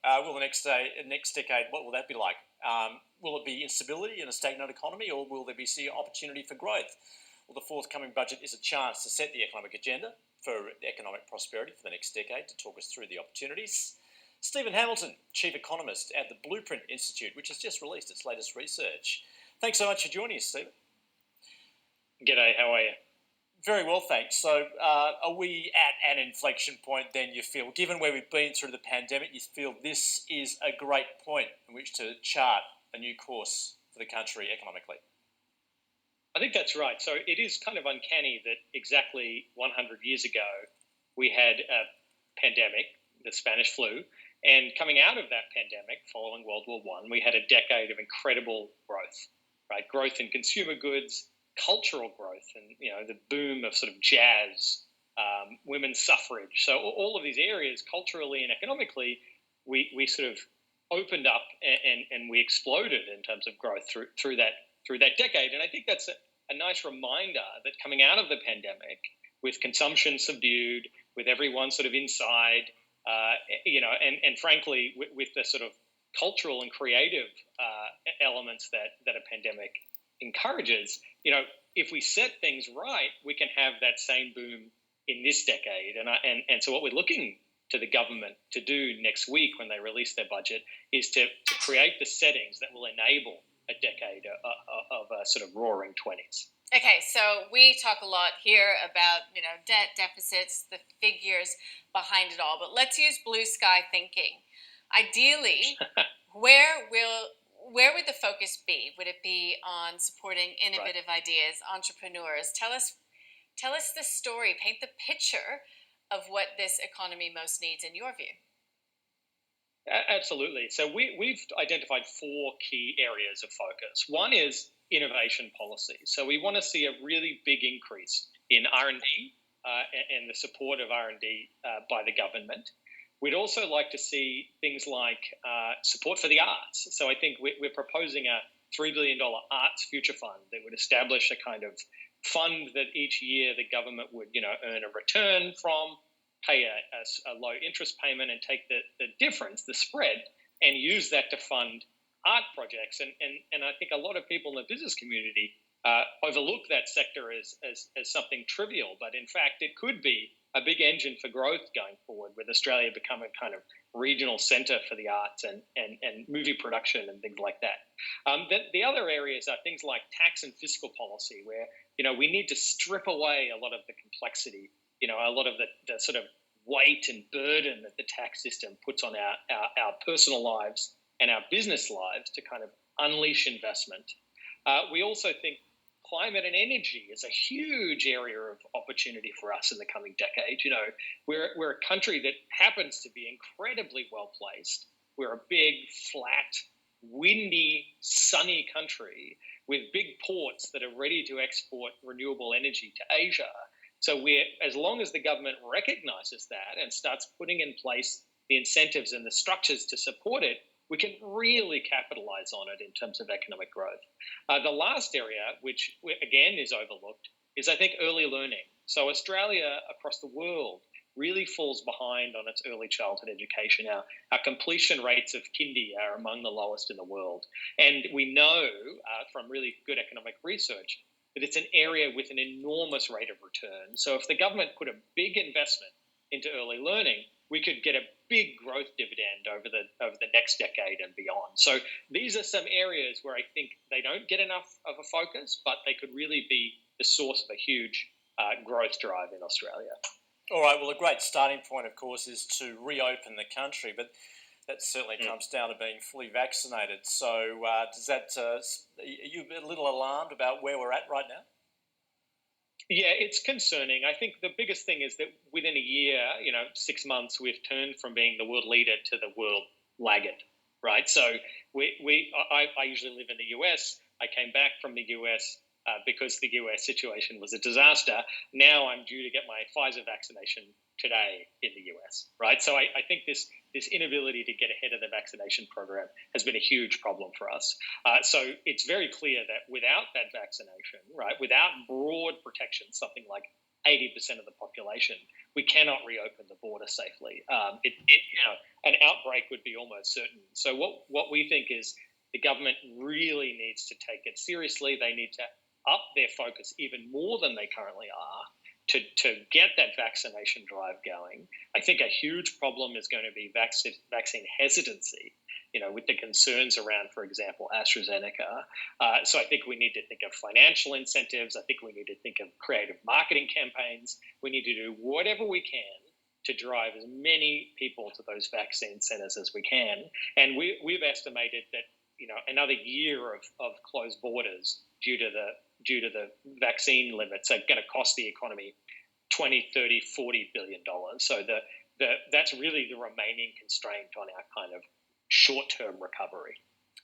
Will next decade, what will that be like? Will it be instability in a stagnant economy, or will there be opportunity for growth? Well, the forthcoming budget is a chance to set the economic agenda for economic prosperity for the next decade. To talk us through the opportunities, Stephen Hamilton, Chief Economist at the Blueprint Institute, which has just released its latest research. Thanks so much for joining us, Stephen. G'day, how are you? Very well, thanks. So are we at an inflection point then, you feel? Given where we've been through the pandemic, you feel this is a great point in which to chart a new course for the country economically? I think that's right. So it is kind of uncanny that exactly 100 years ago we had a pandemic, the Spanish flu, and coming out of that pandemic following World War I, we had a decade of incredible growth, right? Growth in consumer goods, cultural growth, and the boom of sort of jazz, women's suffrage. So all of these areas, culturally and economically, we sort of opened up and we exploded in terms of growth through that decade. And I think that's a nice reminder that coming out of the pandemic, with consumption subdued, with everyone sort of inside, and frankly, with the sort of cultural and creative elements that a pandemic encourages, if we set things right, we can have that same boom in this decade. And so what we're looking to the government to do next week when they release their budget is to create the settings that will enable a decade of a sort of roaring 20s. Okay, so we talk a lot here about, debt deficits, the figures behind it all, but let's use blue sky thinking. Ideally, where would the focus be? Would it be on supporting innovative ideas, entrepreneurs? Tell us the story, paint the picture of what this economy most needs in your view. Absolutely. So we've identified 4 key areas of focus. One is innovation policy. So we want to see a really big increase in R&D and the support of R&D by the government. We'd also like to see things like support for the arts. So I think we're proposing a $3 billion arts future fund that would establish a kind of fund that each year the government would, earn a return from, pay a low interest payment, and take the difference, the spread, and use that to fund art projects. And I think a lot of people in the business community overlook that sector as something trivial, but in fact it could be a big engine for growth going forward, with Australia becoming kind of regional centre for the arts and movie production and things like that. The other areas are things like tax and fiscal policy, where we need to strip away a lot of the complexity, a lot of the sort of weight and burden that the tax system puts on our personal lives and our business lives to kind of unleash investment. We also think climate and energy is a huge area of opportunity for us in the coming decade. We're a country that happens to be incredibly well placed. We're a big, flat, windy, sunny country with big ports that are ready to export renewable energy to Asia. So as long as the government recognizes that and starts putting in place the incentives and the structures to support it, we can really capitalize on it in terms of economic growth. The last area, which again is overlooked, is I think early learning. So Australia across the world really falls behind on its early childhood education. Our completion rates of kindy are among the lowest in the world. And we know from really good economic research that it's an area with an enormous rate of return. So if the government put a big investment into early learning, we could get a big growth dividend over the next decade and beyond. So these are some areas where I think they don't get enough of a focus, but they could really be the source of a huge growth drive in Australia. All right, well, a great starting point, of course, is to reopen the country, but that certainly comes down to being fully vaccinated. So does that, are you a little alarmed about where we're at right now? Yeah, it's concerning. I think the biggest thing is that within a year, 6 months, we've turned from being the world leader to the world laggard, right? So I usually live in the US. I came back from the US because the US situation was a disaster. Now I'm due to get my Pfizer vaccination today in the US, right? So I think this inability to get ahead of the vaccination program has been a huge problem for us. So it's very clear that without that vaccination, right, without broad protection, something like 80% of the population, we cannot reopen the border safely. An outbreak would be almost certain. So what we think is the government really needs to take it seriously. They need to up their focus even more than they currently are to get that vaccination drive going. I think a huge problem is going to be vaccine hesitancy, with the concerns around, for example, AstraZeneca. So I think we need to think of financial incentives. I think we need to think of creative marketing campaigns. We need to do whatever we can to drive as many people to those vaccine centres as we can. And we've estimated that another year of closed borders due to the vaccine limits are going to cost the economy $20, $30, $40 billion. So that's really the remaining constraint on our kind of short-term recovery.